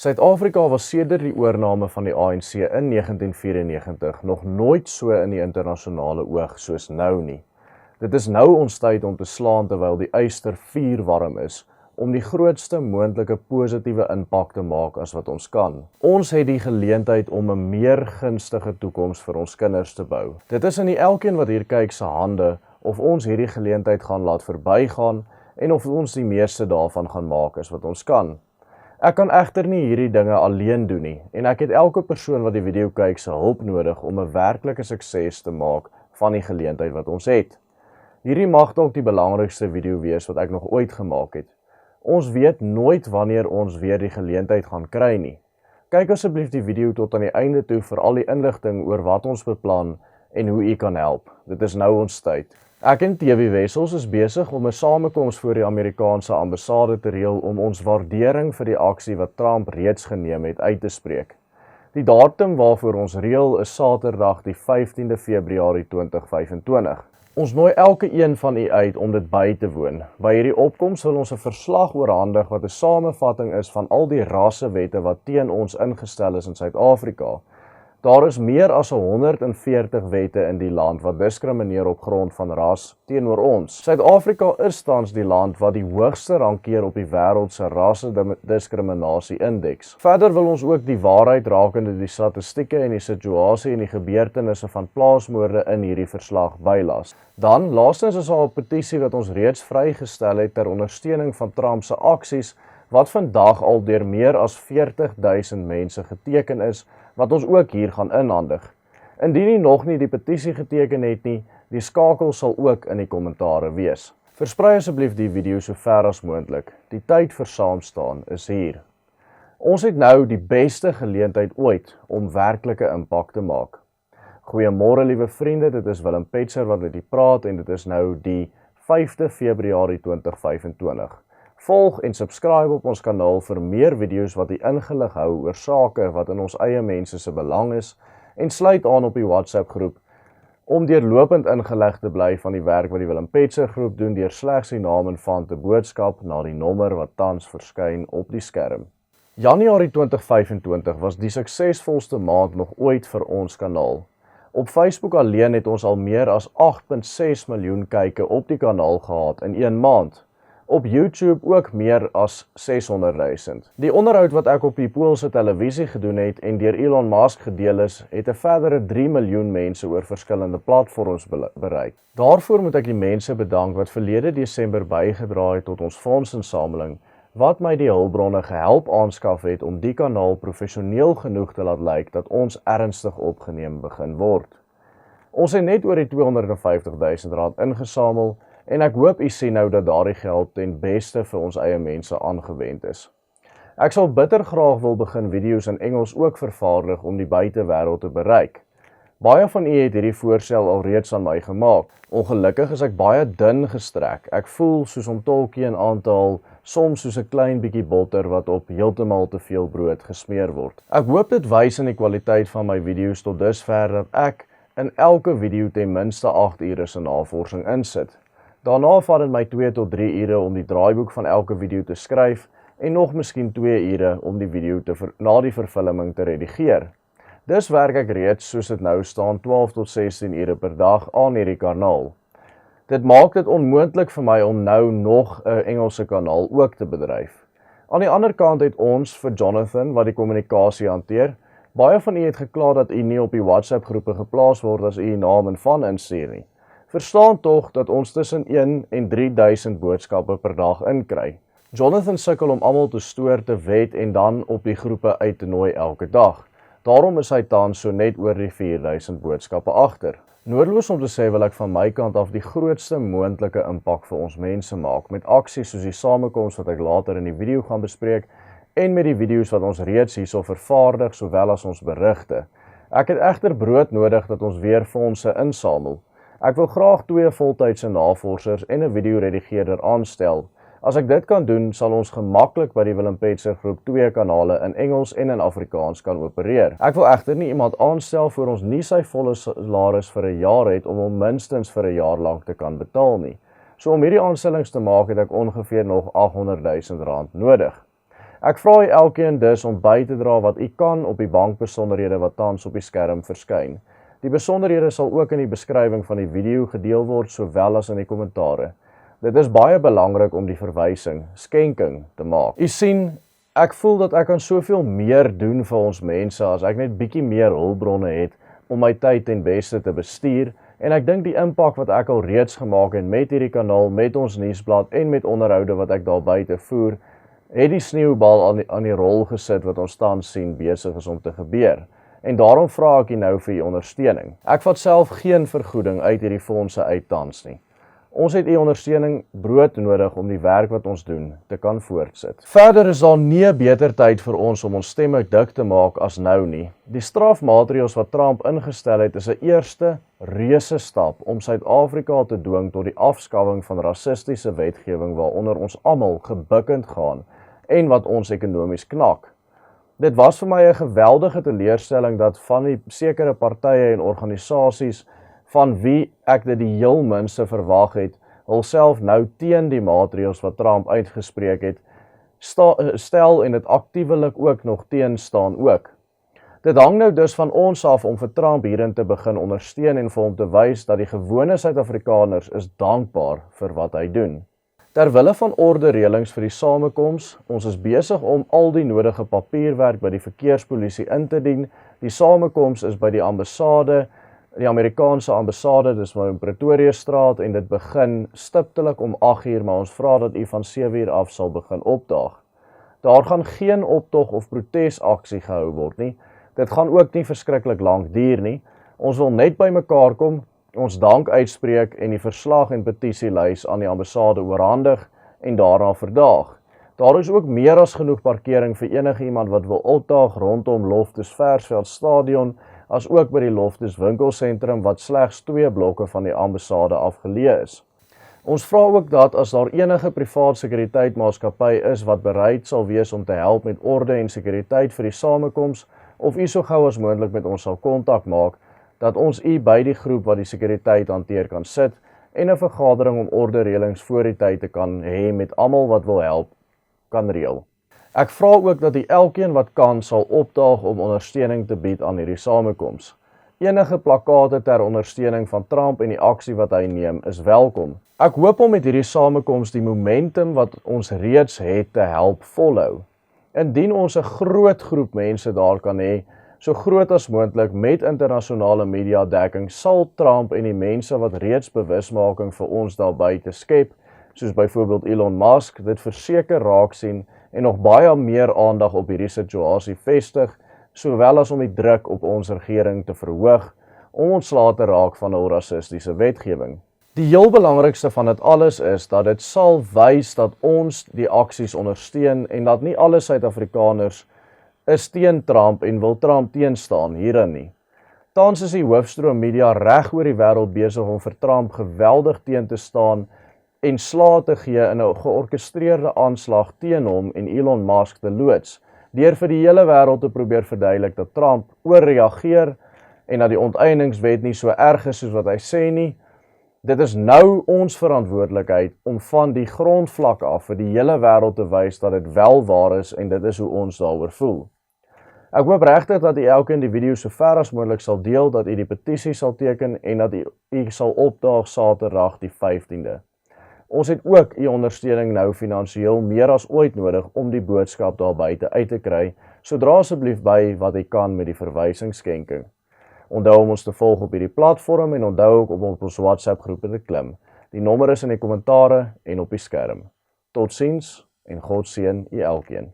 Suid-Afrika was sedert die oorname van die ANC in 1994 nog nooit so in die internasionale oog soos nou nie. Dit is nou ons tyd om te slaan terwyl die yster vuurwarm is, om die grootste moontlike positiewe impak te maak as wat ons kan. Ons het die geleentheid om 'n meer gunstige toekoms vir ons kinders te bou. Dit is in elkeen wat hier kyk se hande of ons hierdie geleentheid gaan laat verbygaan en of ons die meeste daarvan gaan maak as wat ons kan. Ek kan egter nie hierdie dinge alleen doen nie en ek het elke persoon wat die video kyk se hulp nodig om 'n werklike sukses te maak van die geleentheid wat ons het. Hierdie mag dalk die belangrikste video wees wat ek nog ooit gemaak het. Ons weet nooit wanneer ons weer die geleentheid gaan kry nie. Kyk asseblief die video tot aan die einde toe vir al die inligting oor wat ons beplan en hoe u kan help. Dit is nou ons tyd. Ek en TV Wessels is besig om 'n samekoms voor die Amerikaanse ambassade te reël om ons waardering vir die aksie wat Trump reeds geneem het uit te spreek. Die datum waarvoor ons reël is Saterdag die 15de Februarie 2025. Ons nooi elke een van u uit om dit by te woon. By hierdie opkoms wil ons 'n verslag oorhandig wat 'n samevatting is van al die rassewette wat teen ons ingestel is in Suid-Afrika. Daar is meer as 140 wette in die land wat diskrimineer op grond van ras teenoor ons. Suid-Afrika is tans die land wat die hoogste rankeer op die wêreld se rasse-diskriminasie-indeks. Verder wil ons ook die waarheid rakende die statistieke en die situasie en die gebeurtenisse van plaasmoorde in hierdie verslag bylas. Dan, laastens is daar 'n petisie wat ons reeds vrygestel het ter ondersteuning van Trump se aksies wat vandag al deur meer as 40.000 mense geteken is, wat ons ook hier gaan inhandig. Indien u nog nie die petisie geteken het nie, die skakel sal ook in die kommentare wees. Versprei asseblief die video so ver as moontlik. Die tyd vir saam staan is hier. Ons het nou die beste geleentheid ooit om werklike impak te maak. Goeiemôre liewe vriende, dit is Willem Petzer wat met u praat en dit is nou die 5de Februarie 2025. Volg en subscribe op ons kanaal vir meer video's wat u ingelig hou oor sake wat in ons eie mense se belang is en sluit aan op die WhatsApp groep om deurlopend ingelig te bly van die werk wat die Willem Petzer groep doen deur slegs die naam en van te boodskap na die nommer wat tans verskyn op die skerm. Januarie 2025 was die suksesvolste maand nog ooit vir ons kanaal. Op Facebook alleen het ons al meer as 8.6 miljoen kyke op die kanaal gehad in 1 maand. Op YouTube ook meer as 600.000. Die onderhoud wat ek op die Poolse televisie gedoen het en deur Elon Musk gedeel is, het 'n verdere 3 miljoen mense oor verskillende platforms bereik. Daarvoor moet ek die mense bedank wat verlede Desember bygedra het tot ons fondsinsameling, wat my die hulpbronne gehelp aanskaf het om die kanaal professioneel genoeg te laat lyk dat ons ernstig opgeneem begin word. Ons het net oor die R250.000 ingesamel, en ek hoop u sien nou dat daardie geld ten beste vir ons eie mense aangewend is. Ek sal bitter graag wil begin video's in Engels ook vervaardig om die buitewêreld te bereik. Baie van u het hierdie voorstel al reeds aan my gemaak. Ongelukkig is ek baie dun gestrek. Ek voel soos om Tolkien aan te haal, soms soos 'n klein bietjie botter wat op heeltemal te veel brood gesmeer word. Ek hoop dit wys in die kwaliteit van my video's tot dusver dat ek in elke video ten minste 8 ure se navorsing insit. Daarna vat dit my 2 tot 3 ure om die draaiboek van elke video te skryf en nog miskien 2 ure om die video na die verfilming te redigeer. Dus werk ek reeds, soos dit nou staan, 12 tot 16 ure per dag aan hierdie kanaal. Dit maak dit onmoontlik vir my om nou nog 'n Engelse kanaal ook te bedryf. Aan die ander kant het ons vir Jonathan, wat die kommunikasie hanteer, baie van u het gekla dat u nie op die WhatsApp groepe geplaas word as u naam en van instuur nie. Verstaan tog dat ons tussen 1 en 3000 boodskappe per dag inkry. Jonathan sukkel om almal te stoor, te wet en dan op die groepe uit te nooi elke dag. Daarom is hy tans so net oor die 4000 boodskappe agter. Noodloos om te sê wil ek van my kant af die grootste moontlike impak vir ons mense maak met aksies soos die samekoms wat ek later in die video gaan bespreek en met die video's wat ons reeds hierso vervaardig sowel as ons berigte. Ek het egter brood nodig dat ons weer fondse insamel. Ek wil graag 2 voltydse navorsers en 'n videoredigeerder aanstel. As ek dit kan doen, sal ons gemaklik by die Willem Petzer groep 2 kanale in Engels en in Afrikaans kan opereer. Ek wil egter nie iemand aanstel voor ons nie sy volle salaris vir 'n jaar het om hom minstens vir 'n jaar lank te kan betaal nie. So om hierdie aanstellings te maak het ek ongeveer nog R800.000 nodig. Ek vra elkeen dus om by te dra wat u kan op die bankbesonderhede wat tans op die skerm verskyn. Die besonderhede sal ook in die beskrywing van die video gedeel word, sowel as in die kommentare. Dit is baie belangrik om die verwysing, skenking, te maak. U sien, ek voel dat ek kan soveel meer doen vir ons mense as ek net bietjie meer hulpbronne het om my tyd ten beste te bestuur, en ek dink die impak wat ek al reeds gemaak het met hierdie kanaal, met ons nuusblad en met onderhoude wat ek daar buite voer, het die sneeubal aan die rol gesit wat ons tans sien besig is om te gebeur. En daarom vra ek nou vir u ondersteuning. Ek vat self geen vergoeding uit hierdie fondse uit tans nie. Ons het u ondersteuning brood nodig om die werk wat ons doen te kan voortsit. Verder is daar nie 'n beter tyd vir ons om ons stemme dik te maak as nou nie. Die strafmaatreëls wat Trump ingestel het is 'n eerste reuse stap om Suid-Afrika te dwing tot die afskawing van rassistiese wetgewing waaronder ons almal gebukkend gaan en wat ons ekonomies knak. Dit was vir my 'n geweldige teleurstelling dat van die sekere partye en organisasies van wie ek dit die heel minste verwag het, hulself nou teen die maatreëls wat Trump uitgespreek het, stel en dit aktiewelik ook nog teenstaan ook. Dit hang nou dus van ons af om vir Trump hierin te begin ondersteun en vir hom te wys dat die gewone Suid-Afrikaners is dankbaar vir wat hy doen. Terwille van orde-reëlings vir die samekoms, ons is besig om al die nodige papierwerk by die verkeerspolisie in te dien. Die samekoms is by die ambassade, die Amerikaanse ambassade, dis maar in Pretoria straat, en dit begin stiptelik om 8:00, maar ons vra dat u van 7:00 af sal begin opdaag. Daar gaan geen optog of protesaksie gehou word nie. Dit gaan ook nie verskriklik lank duur nie. Ons wil net by mekaar kom, ons dank uitspreek en die verslag en petisielys aan die ambassade oorhandig en daarna verdaag. Daar is ook meer as genoeg parkering vir enige iemand wat wil opdaag rondom Loftus Versveld Stadion, as ook by die Loftus winkelsentrum wat slegs 2 blokke van die ambassade afgeleë is. Ons vra ook dat as daar enige privaat sekuriteitmaatskappy is wat bereid sal wees om te help met orde en sekuriteit vir die samekoms, of u so gou as moontlik met ons sal kontak maak, dat ons u by die groep wat die sekuriteit hanteer kan sit en 'n vergadering om orde-reëlings voor die tyd te kan hê met almal wat wil help, kan reël. Ek vra ook dat die elkeen wat kan sal opdaag om ondersteuning te bied aan hierdie samekoms. Enige plakkate ter ondersteuning van Trump en die aksie wat hy neem is welkom. Ek hoop om met hierdie samekoms die momentum wat ons reeds het te help volhou. Indien ons 'n groot groep mense daar kan hê, so groot as moontlik met internasionale media dekking, sal Trump en die mense wat reeds bewusmaking vir ons daar buite skep, soos byvoorbeeld Elon Musk, dit verseker raak sien en nog baie meer aandag op hierdie situasie vestig, sowel as om die druk op ons regering te verhoog, om ontslae te raak van 'n rassistiese wetgewing. Die heel belangrikste van dit alles is dat dit sal wys dat ons die aksies ondersteun en dat nie alle Suid-Afrikaners is teen Trump en wil Trump teenstaan hierin nie. Tans is die hoofstroom media reg oor die wêreld besig om vir Trump geweldig teen te staan en slaag te gee in 'n georkestreerde aanslag teen hom en Elon Musk te loods, deur vir die hele wêreld te probeer verduidelik dat Trump oorreageer en dat die onteieningswet nie so erg is soos wat hy sê nie. Dit is nou ons verantwoordelikheid om van die grondvlak af vir die hele wêreld te wys dat dit wel waar is en dit is hoe ons daaroor voel. Ek hoop regtig dat u elkeen die video so ver as moontlik sal deel, dat u die petisie sal teken en dat u sal opdaag Saterdag die 15de. Ons het ook u ondersteuning nou finansiëel meer as ooit nodig om die boodskap daar buite uit te kry, so dra asseblief by wat u kan met die verwysingskenking. Onthou om ons te volg op hierdie platform en onthou ook om op ons WhatsApp groepe te klim. Die nommer is in die kommentare en op die skerm. Totsiens en God seën u elkeen.